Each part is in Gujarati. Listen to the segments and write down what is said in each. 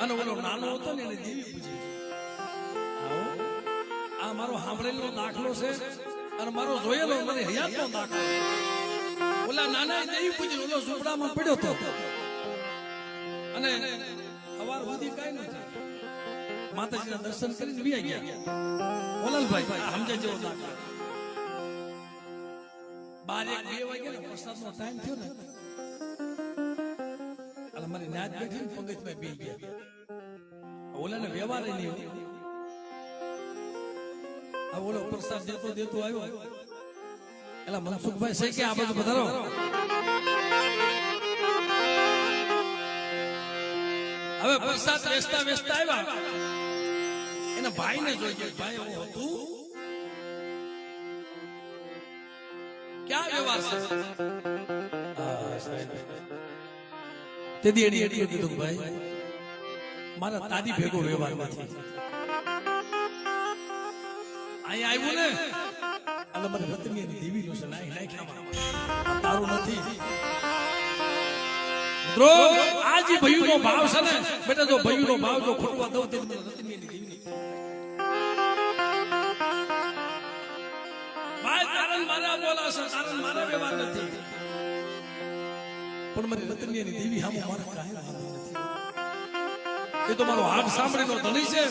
અને ઓલો નાનો હતો ને એને દેવી પૂજી. આ મારો સાંભળેલો દાખલો છે અને મારો જોયેલો મને હયાતનો દાખલો છે. ઓલા નાના દેવી પૂજી ઓલો ઝૂંપડામાં પડ્યો હતો અને સવાર સુધી કાંઈ નથી. માતાજીના દર્શન કરીને વી ગયા. ઓલાલભાઈ સમજે જેવો દાખલો. 12-1-2 વાગે ને પ્રસાદનો ટાઈમ થયો ને એટલે મારી નાચ બેઠી ને પંગજમાં બે ગયા. ઓલાને વ્યવહાર નહીં. ઓલો પ્રસાદ દેતો આવ્યો એટલે મનસુખભાઈ છે કે આ બધું વધારો. હવે પ્રસાદ વેચતા આવ્યા એના ભાઈને જોઈ ગયા. ભાઈ એવું હતું ક્યાં વ્યવહાર છે તેથી એની એટલું કીધું ભાઈ મારા દાદી ભેગો વ્યવહાર નથી. અહીંયા આવ્યું ને એટલે મને રતની દેવી નું છે નાખ્યા તારું નથી. મિત્રો આ જે ભયું નો ભાવ છે ને બેટા જો ભયું નો ભાવ જો ખોટવા દઉં તો મને રતની દેવી નહીં. ભાઈ તારણ મારા બોલા છે તારણ મારા વ્યવહાર નથી પણ મારી રતની દેવી સામે મારા કાંઈ વાંધો નથી. એ તો મારો હાથ સાંભળીનો ધણી છે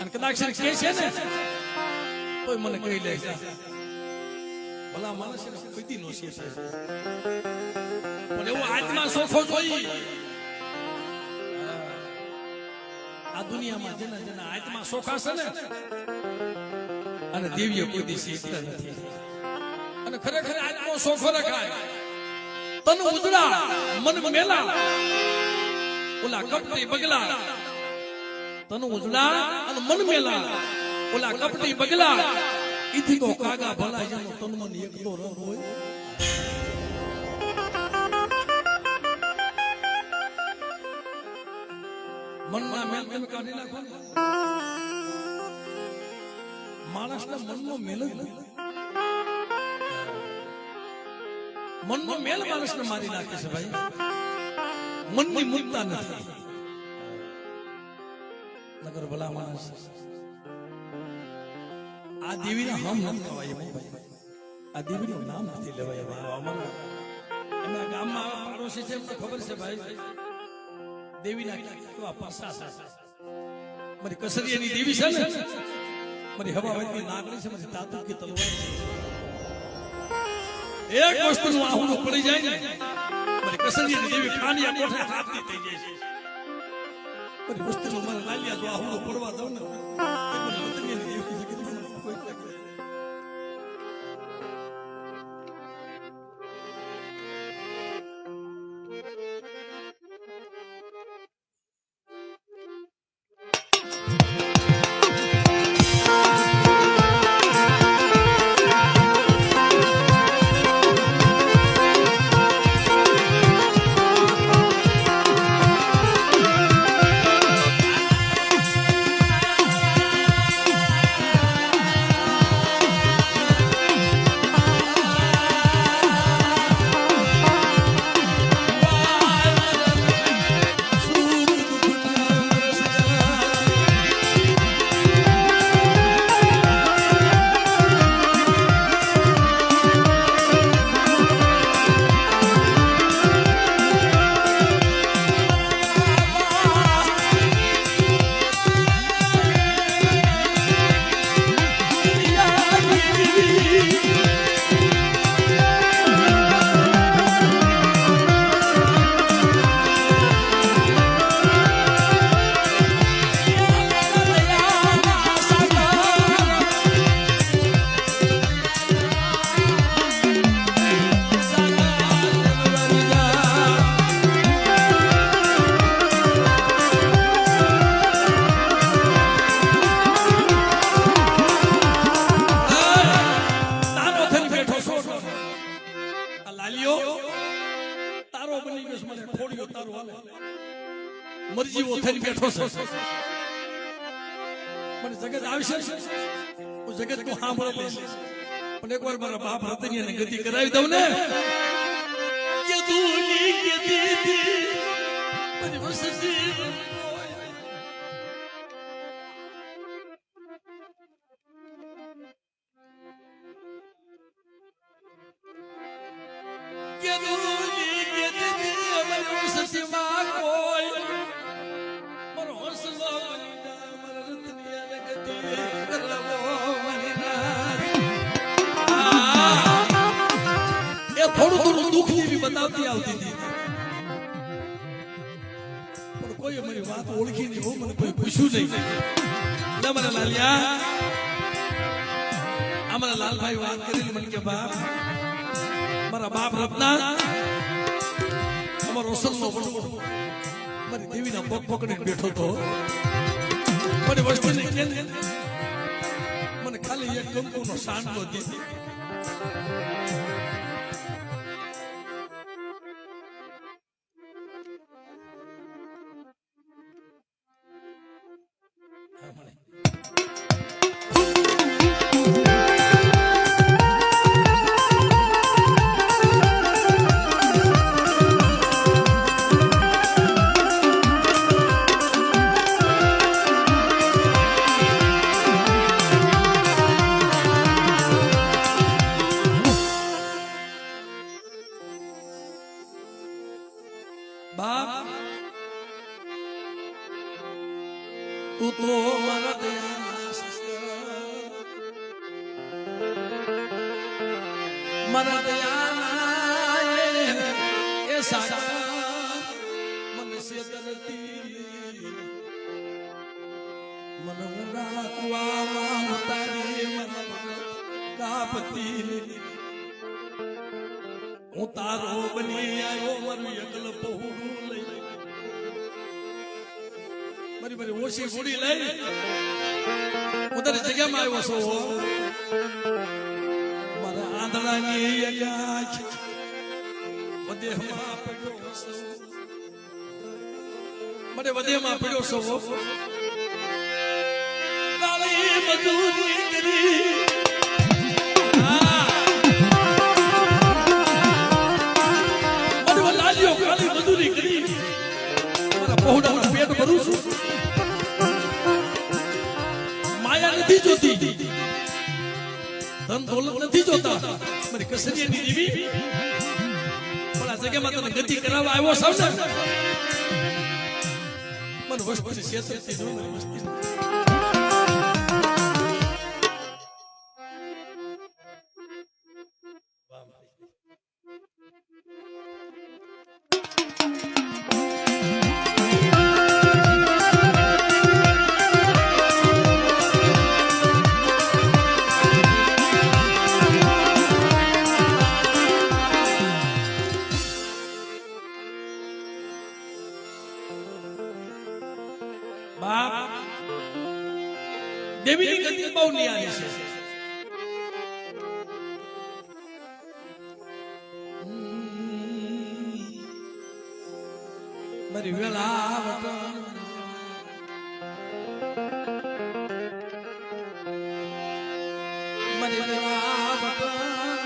અને કદાચ કે છે ને તોય મને કહી લે છે ભલા માણસ ને કોઈ નો છે પણ એવો આત્મા સોખો જોઈ. આ દુનિયામાં જેના આત્મા સોખા છે ને અને દેવીઓ કોઈ દી શીખતા નથી. અને ખરેખર આત્મા સોખો રખાય તન ઉજળા મન મેલા ઓલા કપટી બગલા. તન ઉજળા અને મન મેલા ઓલા કપટી બગલા. ઈથી તો કાગા ભલા જેનો તન મન એક તો રંગ હોય. મનના મેલ તમે કાઢી નાખો ને માણસના મનનો મેલ જ નથી. મનનો મેલ માણસને મારી નાખે છે ભાઈ. મનની મુક્તા નથી. નગર ભલા માણસ આ દેવીના નામ નથી લેવાય. આ દેવીનું નામ નથી લેવાય. અમારા એમના ગામમાં પાડોશી છે એમને ખબર છે ભાઈ દેવીના કેવા પાસા છે. મારી કસરિયાની દેવી છે ને મારી હવાવતની નાગરી છે મારી તાતુકી તલવાર છે. એક વસ્તુનું આહુડું પડી જાય ને મારી કસરિયાની દેવી ખાનિયા કોઠે હાથની થઈ જાય છે. મારી વસ્તુનું મારા લાલિયા જો આહુડું પડવા દઉં ને મારી કસરિયાની દેવી છે કે કોઈ મરજીવો થઈને બેઠો છે. મને જગત આવશે હું જગત નું સાંભળી લઈશ પણ એકવાર મારા બાપ રતનિયાને ગતિ કરાવી દઉં ને કે દૂની કે દીદી મને વસતી નહોતી આવતી હતી પણ કોઈ અમારી વાત ઓળખી નહીં હો મને કોઈ પૂછ્યું નહીં એટલે મારા લાલિયા અમારા લાલભાઈ વાત કરેલી મને કે બાપ મારા બાપ રત્ના અમારો અસલનો વડો મારી દેવીના પગ પકડીને બેઠો તો મને વસ્તુ નહીં કે મને ખાલી એક કંકુનો સાંડલો દીધી બાપ તું તો મારા દયાના મારા દયાના એ સાચા મને સેદરતી મન ઊંડા કુવામાં ઉતારી મન કાપતી હું તારો બની આવ્યો મારું એકલ પહોળું લઈ મારી મારી ઓછી ગોળી લઈ હું તારી જગ્યામાં આવ્યો છું મારા આંધળાની વધેમાં પડ્યો છું મને વધેમાં પડ્યો છું કાળી મજૂરી કરી કાલી મજૂરી કરી મારા પહોળાનું પેટ ભરું છું માયા નથી જોતી ધન દોલત નથી જોતા મારી કસરીની દેવી પણ આ જગ્યામાં તને ગતિ કરાવવા આવ્યો સૌને મને વસ્તી શેતરતી જો મારી વસ્તી બાપ દેવીની ગતિ બહુ નિયારી છે મારી વેલા મારી વેલા મારી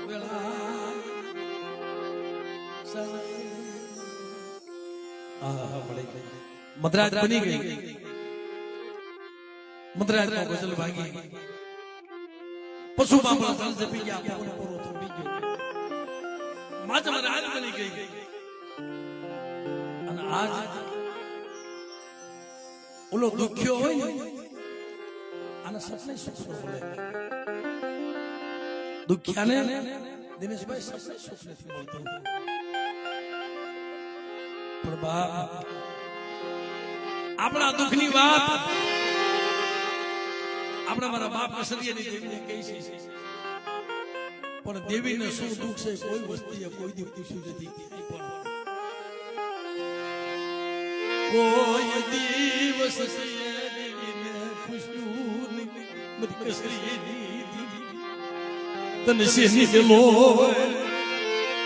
વેલા મદ્રાજ બની ગઈ મદ્રાજમાં ગઝલ ભાગી પશુ બાપડા તલ જપી ગયા પવન પૂરો થંભી ગયો માજ મદ્રાજ બની ગઈ અને આજ ઓલો દુખ્યો હોય આને સપને સુખ બોલે દુખ્યાને દિનેશભાઈ સપને સુખ નથી બોલતો પણ બાપ આપણા દુઃખની વાત આપણા મારા બાપ કસરિયાની દેવીને કહી છે પણ દેવીને શું દુઃખ છે કોઈ વસ્તીએ કોઈ દી પૂછ્યું નથી કોઈ દિવસ દેવીને પૂછ્યું મારી કસરિયાની તને શેની દેલો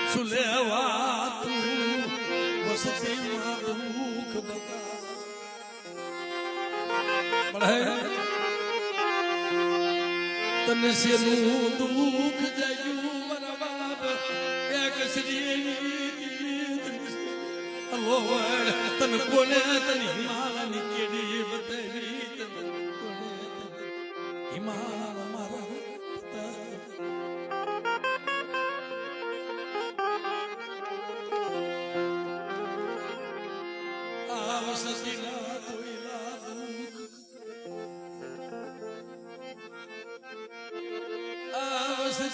શું લેવા તું વસતીમાં દુઃખ બતા તને શેનું દુઃખ જાગ્યું મારા બાપ એક તને કોને તને હિમાલયની કેડી બતાવી તને હિમાલય મારા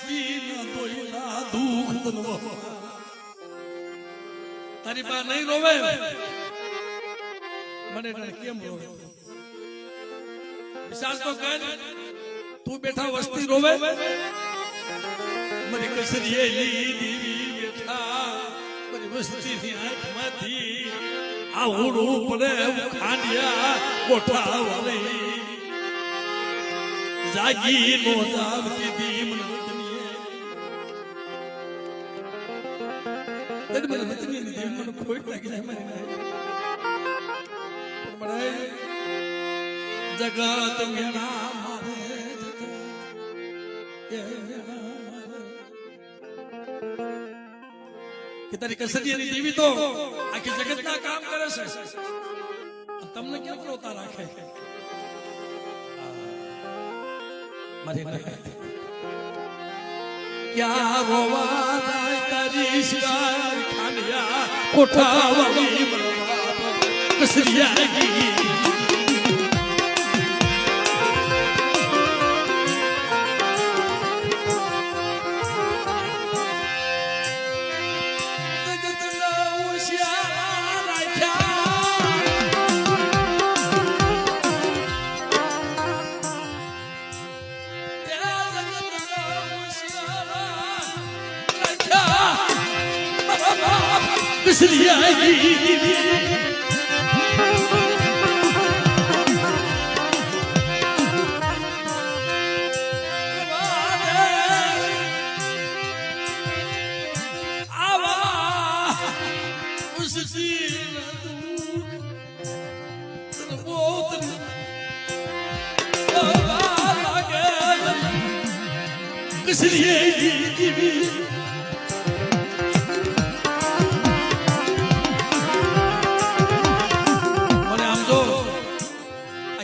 વસ્તી દોઈલા દુઃખ તનવો તારી બા નહીં રોવે મને કેમ રોવે વિશાલ તો કર તું બેઠા વસ્તી રોવે મને કસરીએ દીવી બેઠા મને વસ્તી ની આંખમાંથી આ ઓળું પડે ખાંડિયા કોઠા વાળી જાગી નો જાગતી દી મને વતનીએ તને મને વતનીએ ની દી મને ખોટ લાગી જાય મને જગત મેણા મારે કે તારી કસરીની દેવી તો આખી જગતના કામ કરે છે તમને કેમ રોતા રાખે મારી ક્યાં રોવા જાય તારી શિકાર ખાનિયા કોઠા વાળી કસરિયા ગી Kısriye gibi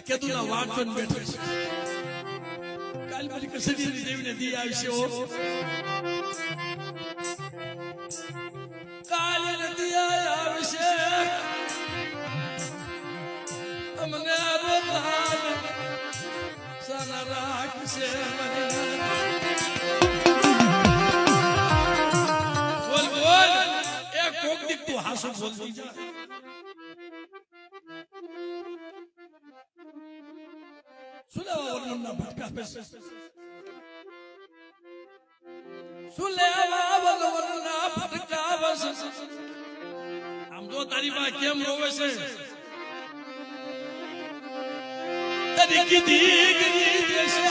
કેદુના વાંચન બેઠે છે કાલ મારી કસરીની દેવીને દી આવશે કાલે દી આવશે અમને રોતા સાના રાખશે બોલ બોલ એક કોક દીક તું હાસુ બોલતી જા સુલેવા વર્ણનના ભટકા બેસે સુલેવા વર્ણનના ભટકા બેસે આમ જો તારી માં કેમ રોવે છે તારી કીધી ગરી દેશે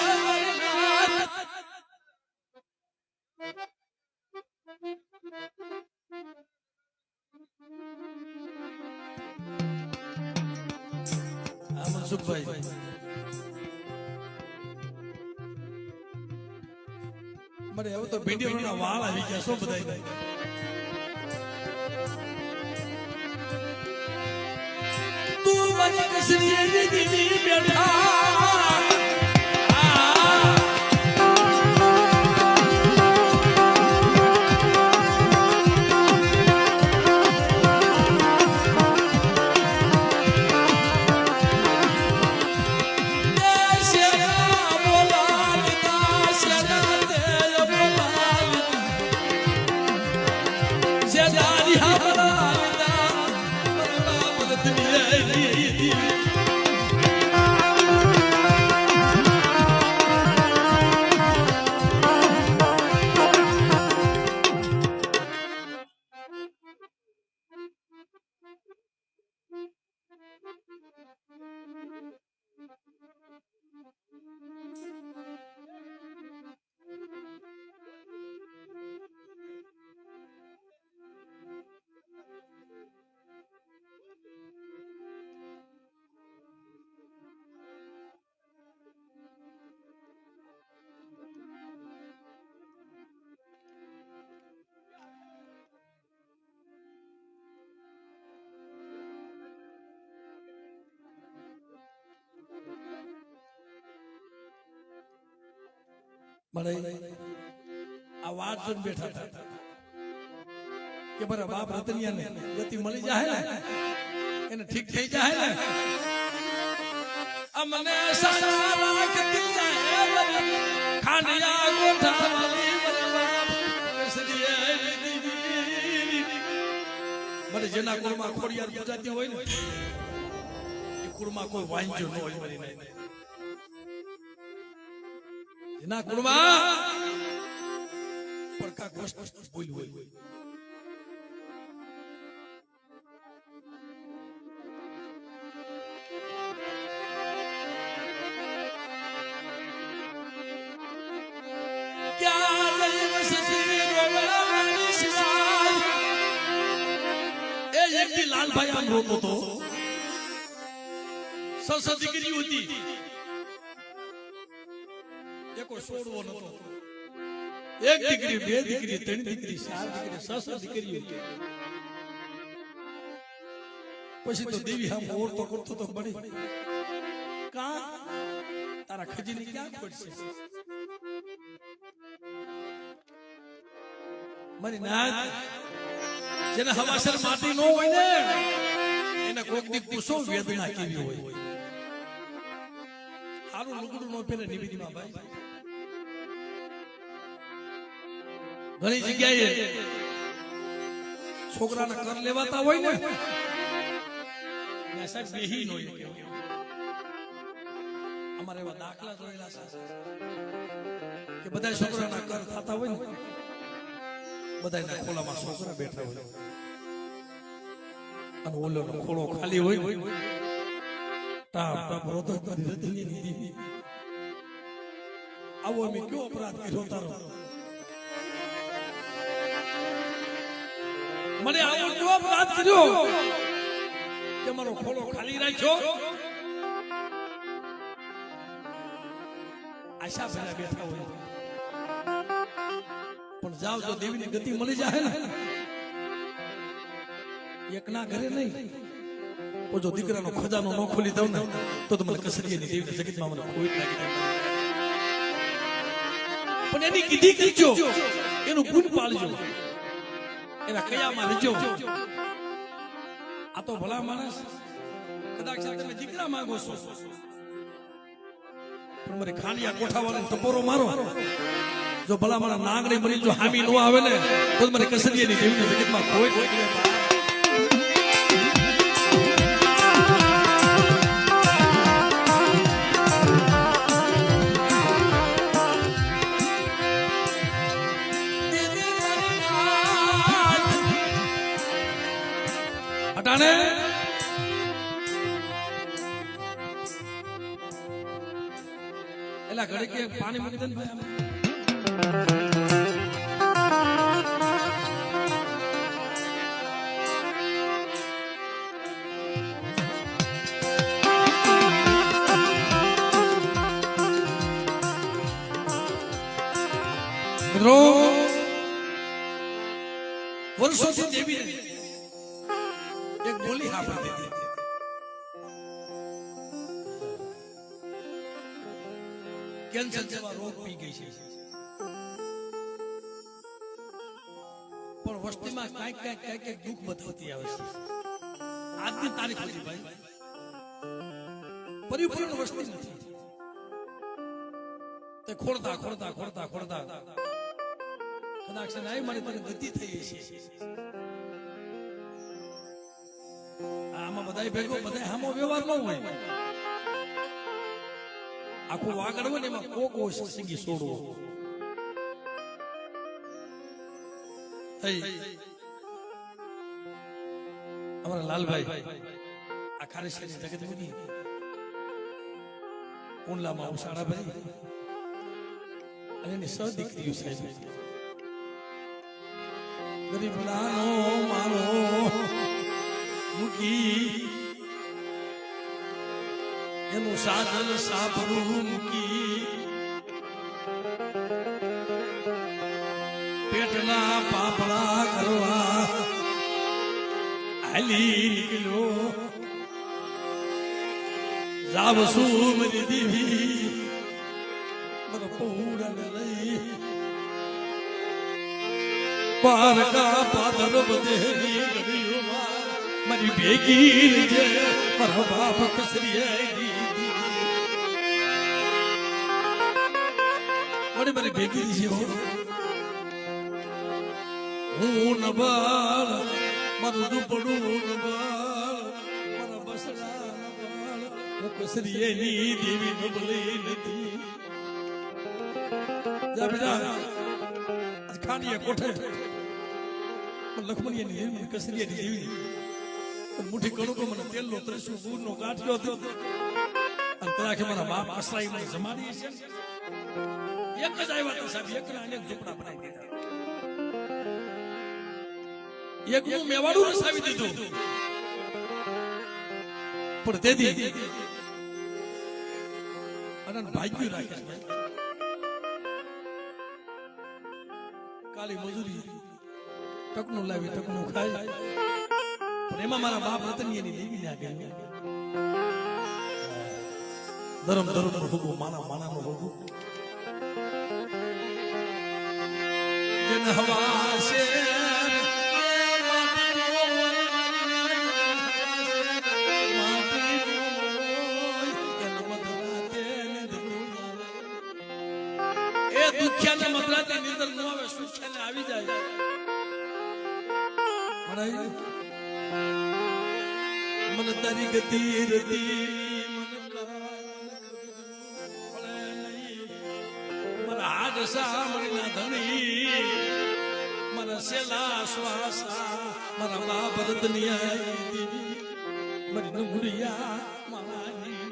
આમ સુખભાઈ મને હવે તો ભીંડીઓના વાળ આવી ગયા શું બધાય તું મને કસરીએ દીદી બેઠા મને આ વાત જોઈને બેઠા હતા કે મારા બાપ રતનિયાને ગતિ મળી જાય ને એને ઠીક થઈ જાય ને અમને સારા રાખતી જાય ખાંડિયા ગોઠા વાલી મને જેના કુળમાં ખોડિયાર પૂજાતી હોય ને એ કુળમાં કોઈ વાંજો ન હોય મારી નહીં. જેના કુળમાં પડકા ગોષ્ઠ બોલ્યું હોય લાલભાઈ આમ રોતો તો સસ દીકરી હતી એકો છોડવો નતો. એક દીકરી, બે દીકરી, ત્રણ દીકરી, ચાર દીકરી, સસ દીકરી હતી. પછી તો દેવી આમ ઓરતો કરતો તો બળી કા તારા ખજીની ક્યાં પડશે મારી નાથ. જેને હવાસર માટી ન હોય ને એને કોક દી પૂછો વેદના કેવી હોય. હારું લુગડું નો પહેરે નિવેદીમાં ભાઈ. ઘણી જગ્યાએ છોકરાને કર લેવાતા હોય ને સાહેબ બેહી નો અમારે એવા દાખલા જોયેલા છે કે બધા છોકરાના કર થતા હોય ને બધા ખોલામાં છોકરા બેઠા હોય અને ઓલો ખોળો ખાલી હોય ટાપ ટાપ રોતો રતની દીદી આવો અમે કયો અપરાધ કર્યો તારો મને આવો કયો અપરાધ કર્યો કે મારો ખોળો ખાલી રાખ્યો. આશા ભેરા બેઠા હોય પણ જાવ તો દેવીની ગતિ મળી જાય ને એકના ઘરે નહીં તો જો દીકરાનો ખજાનો ન ખોલી દઉં ને તો મને કસરીની દેવીના જગતમાં મને કોઈ લાગી જાય. પણ એની કીધી કરજો એનું ગુણ પાળજો એના કયામાં રહેજો. આ તો ભલા માણસ કદાચ તમે દીકરા માંગો છો પણ મારે ખાંડિયા કોઠાવાળાને ટપોરો મારો જો ભલા મારા નાગણી મરી જો હામી નો આવે ને તો મને કસરીની દેવીના જગતમાં કોઈ હટાને એલા ઘરે કે પાણી મૂકી દે ને ભાઈ મિત્રો. વર્ષોથી દેવી એક બોલી સાંભળતી હતી કેન્સર જેવા રોગ પી ગઈ છે પણ વસ્તીમાં કઈક દુઃખ બતાવતી આવે છે. આજની તારીખ હતી ભાઈ પરિપૂર્ણ વસ્તી નથી. તે ખોડતા ખોડતા ખોડતા ખોડતા કદાચ નહીં મારી પાસે ગતિ થઈ છે. આમાં બધા ભેગો બધા હામો વ્યવહાર ન હોય. આખું વાગડ હોય ને એમાં કોકો સત્સંગી છોડવો અમારા લાલભાઈ આ ખારેશ્વરની જગત મુની ઊંડલામાં ઉશાળા ભરી અને એની સહ દીકરીઓ સાહેબ ગરીબ નાનો મારો મૂકી એનું સાધન સાપરું મૂકી પેટના પાપડા કરવા હાલી નીકળ્યો. જાવશું મારી દેવી મારા પૌડાને લઈ પારકા પાદર બધેની ગળીઓમાં મારી ભેગી છે મારા બાપ કસરી મારી ભેગી છે હું નબાલ મારું ઝૂંપડું મારા બસડા હું કસરીએની દેવી નબળી નથી. જા બેટા ખાણીએ કોઠે લખમણીની દેવી કસરીએની દેવી મુઠ્ઠી કણુકો મને તેલનો ત્રસ્યો ગુરનો ગાંઠિયો હતો અને તરાખે મારા બાપ કસરાઈ મને જમાડી છે. એક જ આવ્યા તો સાહેબ એકના અનેક ઝૂંપડા બનાવી દીધા. એકનું મેવાડું રસાવી દીધું પણ તેથી અને ભાગ્યું રાખે કાલી મજૂરી ટકનું લાવી ટકનું ખાય પણ એમાં મારા બાપ રતનિયાની દેવી ના ગઈ. ધરમ ધરમ નો ભોગો માના માના નો ભોગો જન હવા છે દુખ્યાને મધરાતે નિંદર ન આવે સુખ્યાને આવી જાય. મન તારી ગતિ રતી મારા હાડ સામણી ના ધણી મારા સેલા શ્વાસા મારા બાપ રતનિયા દેવી મારી નમુડિયા મારી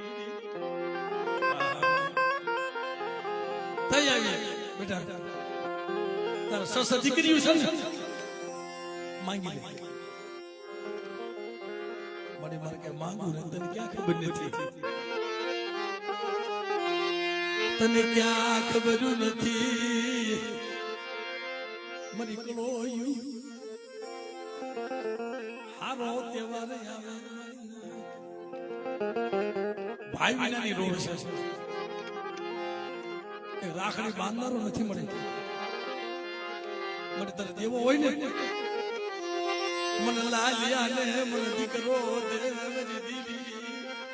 થઈ આવી બેટા તારા સસ દીકરીઓ છે ને માંગી લે. મને મારે કે માંગુ ને તને ક્યાં ખબર નથી તને ક્યાં ખબર નથી મારી કલોયું હારો તહેવાર આવે ભાઈ વિનાની રોડ છે રાખડી બાંધનારો નથી મળે. મને તારે દેવો હોય ને મને લાલિયા ને મને દીકરો દેવની દીવી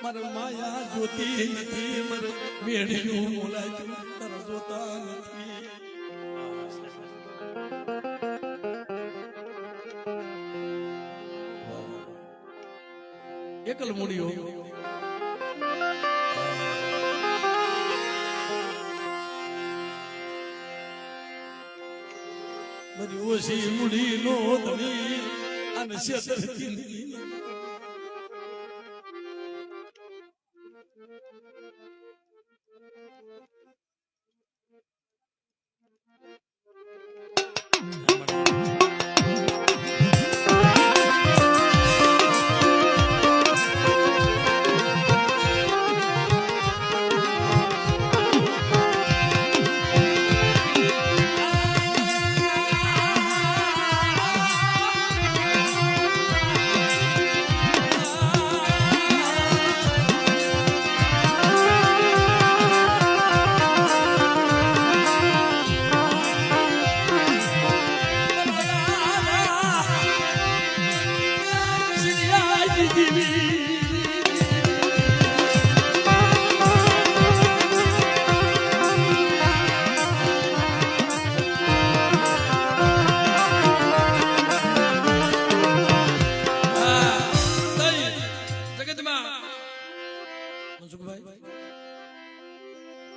મારે માયા જોતી નથી મારે મેળ્યું બોલાયું તારા જોતા નથી. એકલ મૂડીઓ મારી ઓછી મૂડી નો ધણી અને શેતરથી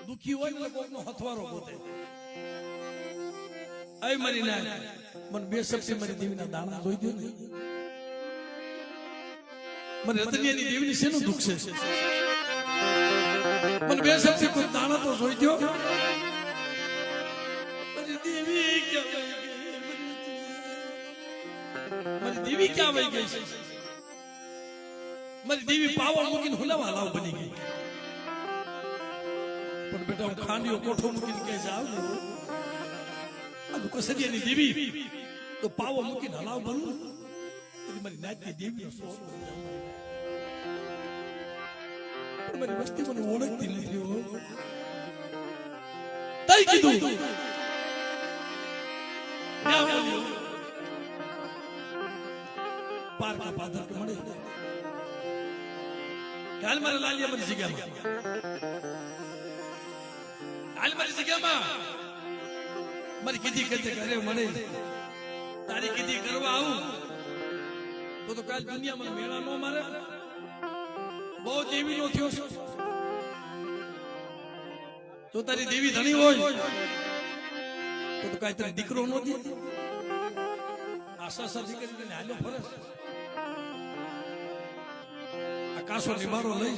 દુખી હોય ને કોકનો હથવારો ગોતે. આય મારી ના મને બે શબ્દ મારી દેવીના દાણા જોઈ દો ને. મને રતનિયાની દેવીની શેનું દુખ છે? મને બે શબ્દ કોઈ દાણા તો જોઈ દો. મારી દેવી ક્યાં વહી ગઈ છે? મારી દેવી પાવર મૂકીને હુલાવા લાવ બની ગઈ. પણ બેટા હું ખાંડીઓ કોઠો મૂકીને કે જાવ ને આ તો કસરિયાની દેવી તો પાવો મૂકીને હલાવ બનું એટલે મારી નાચની દેવી પણ મારી વસ્તી મને ઓળખતી નથી. તઈ કીધું પારકા પાદર કે મળે કાલ મારે લાલિયા મારી જગ્યામાં મારી જગ્યામાં મારી કીધી કરતે ઘરે મળે તારી કીધી કરવા આવું તો કાલ દુનિયામાં મેળા નો મારે બહુ દેવી નો થયો તો તારી દેવી ધણી હોય તો કાઈ તારી દીકરો નો દે આશા સાથી કરીને હાલો ફરસ આકાશો નિવારો લઈ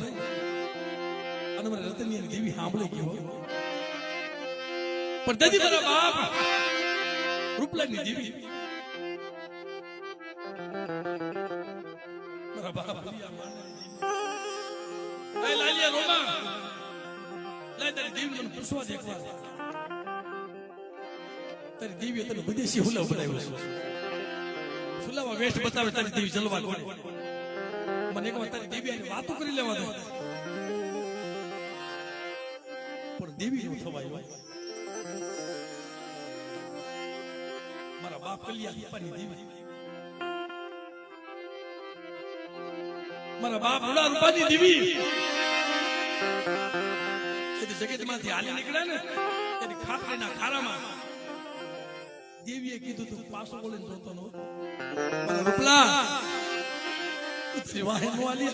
અને મને રતનની દેવી સાંભળી ગયો પણ દાદી મારા બાપ રૂપલાની દેવી મારા બાપ લાલિયા રોમા લે તારી દેવી મને પૂછવા દે એકવાર તારી દેવી તને વિદેશી હુલાવ બનાવ્યો છે હુલાવા વેસ્ટ બતાવે તારી દેવી જલવા કોને મને એકવાર તારી દેવી આની વાતો કરી લેવા દે પણ દેવી નું થવાય મારા બાપ કલ્યા પાની દેવી મારા બાપ ઉડા રૂપાની દેવી જગતમાંથી હાલી નીકળ્યા ને એની ખાતરીના ખારામાં દેવીએ કીધું તું પાછો બોલીને જોતો નો રૂપલા સેવાહે નો આલી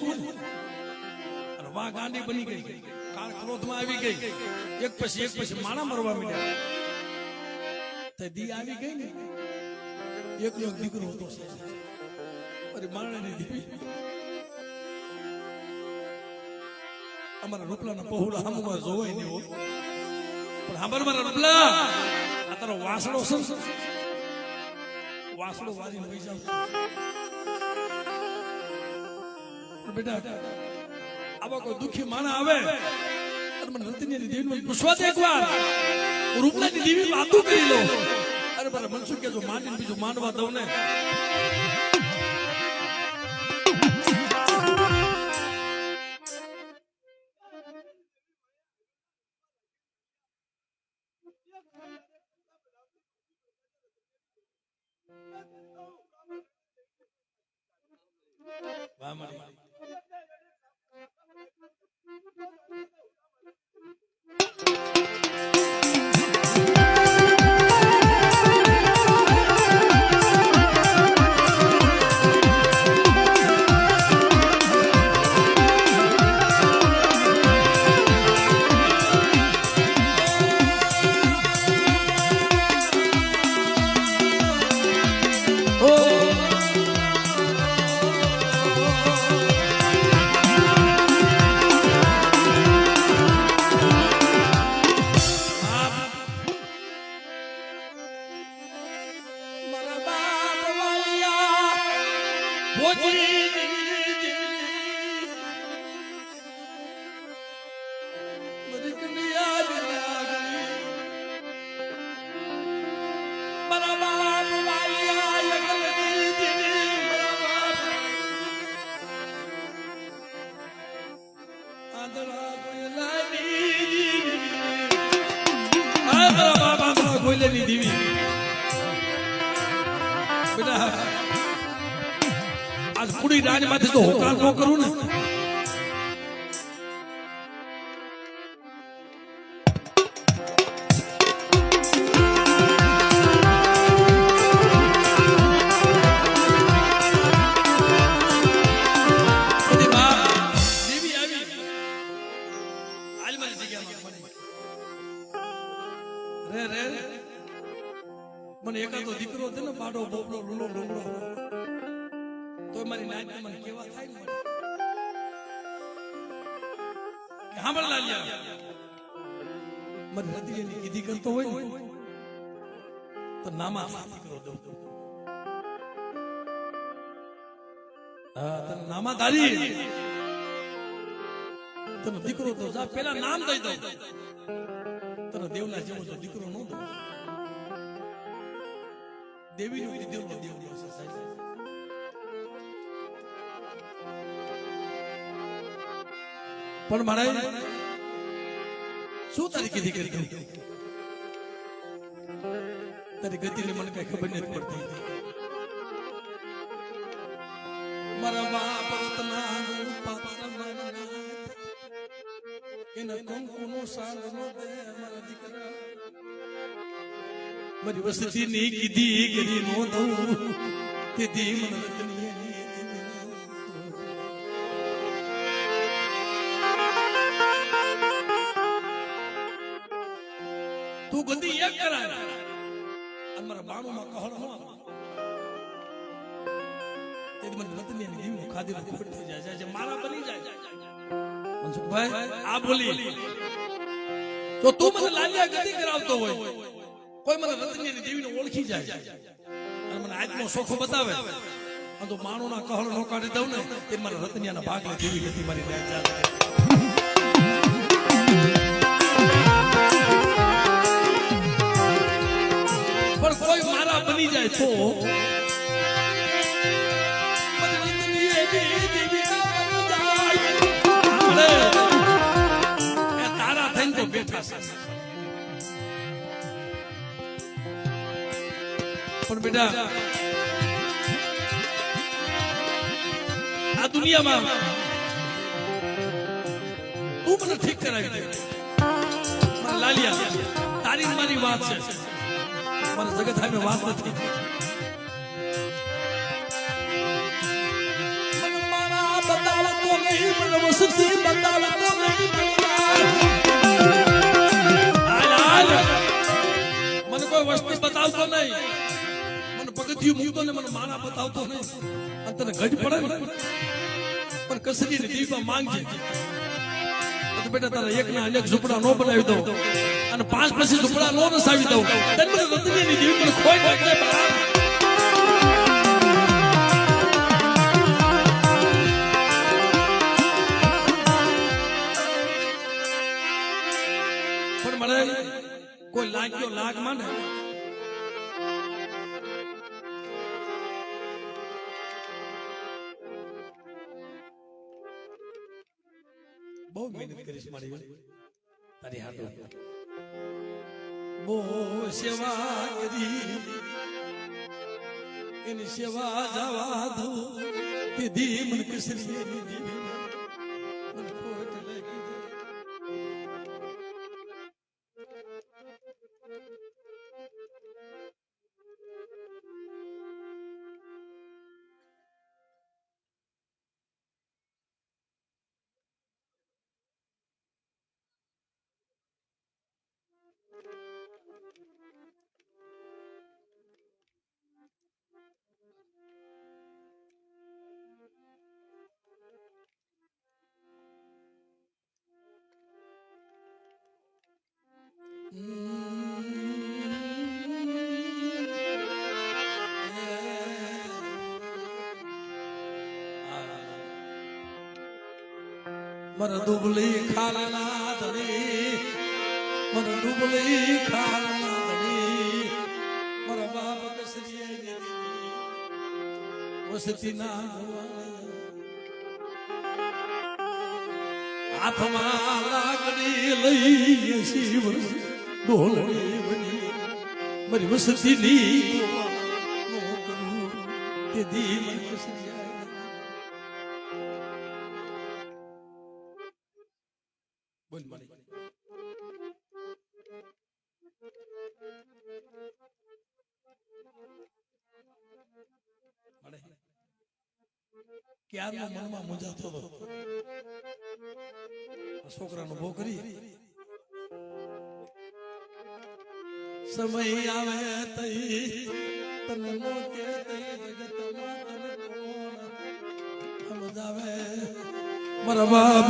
અને વા ગાંડી બની ગઈ કાળ ક્રોધમાં આવી ગઈ એક પછી માણા મરવા માંડ્યા તે દી આવી ગઈ ને એકલો દીકરો હતો અરે માણાની દેવી અમારા રૂપલાના પહોળા હામમાં જોવાય નહીં પણ સાંભળ મારા રૂપલા આ તારો વાસણો વાસણો વાળીને વહી જાવ બેટા આવા કોઈ દુખી માણા આવે અને મને રતનીની દેવીને પૂછવા દે એકવાર રૂપલાની દેવી વાતો કરી લો અરે મારા મનસુખ કે જો માનીને બીજું માનવા દઉં ને વાહ મારી આજ પૂરી રાજમાંથી તો હોકાર ન કરું ને મને એકાદો દીકરો હતો ને બાડો બોબડો લૂલો ડોંગડો તો મારી નાની મને કેવા થાય ને સાંભળ લાલિયા મને હૃદયની કીધી કરતો હોય ને તો નામા દીકરો દઉં હા તને નામા દારી તને દીકરો તો જા પેલા નામ દઈ દઉં તને દેવલા જેવો તો દીકરો ન દઉં દેવી નું દેવલો દેવલો પણ મારે શું તારી કીધી કરી તારી ગતિની મને કઈ ખબર નથી પડતી મારા બાપ રતના પાત્ર એના કંકુનો સાંગ નો દે મારા દીકરા મારી વસ્તી ની કીધી કરી નો દઉં તે દી મને રતની બાણુમાં કહળ ન આવે તે મને રતની દીવું ખાધી ખોટ થઈ જાય છે મારા બની જાય મનસુખભાઈ આ બોલી તો તું મને લાલિયા ગતિ કરાવતો હોય કોઈ મને રતની દેવીને ઓળખી જાય અને મને આજનો સોખો બતાવે અને તો માણોના કહળ નો કાઢી દઉં ને તે મારા રતનિયાના ભાગને દેવી ગતિ મારી જાય પણ કોઈ મારા બની જાય તો તારા થઈને તો બેઠા છે પણ બેટા આ દુનિયામાં તું મને ઠીક કરાવી દે મારા લાલિયા તારી મારી વાત છે મારા જગત સામે વાત નથી બતાવતો નહીં મને વસતી બતાવતો નહીં મને કોઈ વસ્તુ બતાવતો નહીં મને પગથિયું મૂકતો ને મને માના બતાવતો નહીં અને તને ઘટ પડે ને પણ કસરી ને દીવા માંગજે તો બેટા તારા એક ના અનેક ઝૂંપડા નો બનાવી દઉં અને 5 પછી ઝૂંપડા નો નસાવી દઉં તને મને રતની ની દેવી મને ખોઈ નાખે બહાર કોઈ લાગ્યો લાગ માને બહુ મહેનત કરીશ મારી તારી હાથો બહુ સેવા કરી એની સેવા જવા દો તે દી મન કસરી દી મન ખોટ લાગી મર દુબલી ખાલના ધણી મર દુબલી ખાલના ધણી મર બાપ કસરીએ વસતી ના હાથમાં લાગણી લઈ શિવ ડોલણી બની મારી વસતી ની તે દી મન કસરી બોલ મારી ક્યારનો મનમાં મૂંઝાતો હતો છોકરાનો ભો કરી સમય આવે તઈ તને નો કે તઈ જગતમાં તને કોણ સમજાવે મારા બાપ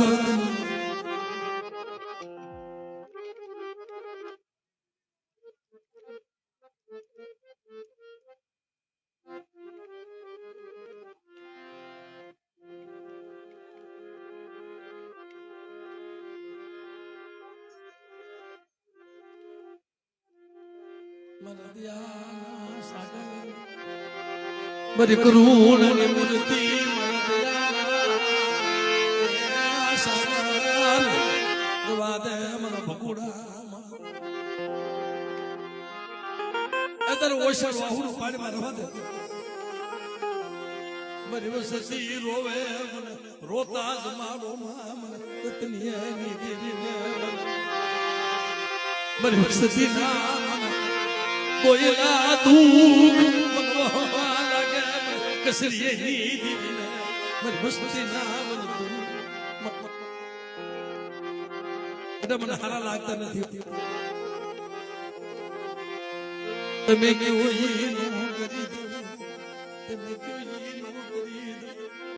બરી કરુણ ની મૂર્તિ વાદે મને ભગુડા અત્યારે ઓછા વાહુડ પાડીમાં રવા દે બરી વસતી રોવે મને રોતા જ મારો મને બરી વસતી ના બોયલા તું મનવા લાગે કસરીએ ની દીને મન વસતી ના મને હારા લાગતા નથી તમે કેવું ઈ નો કરી દો. તમે કેવું ઈ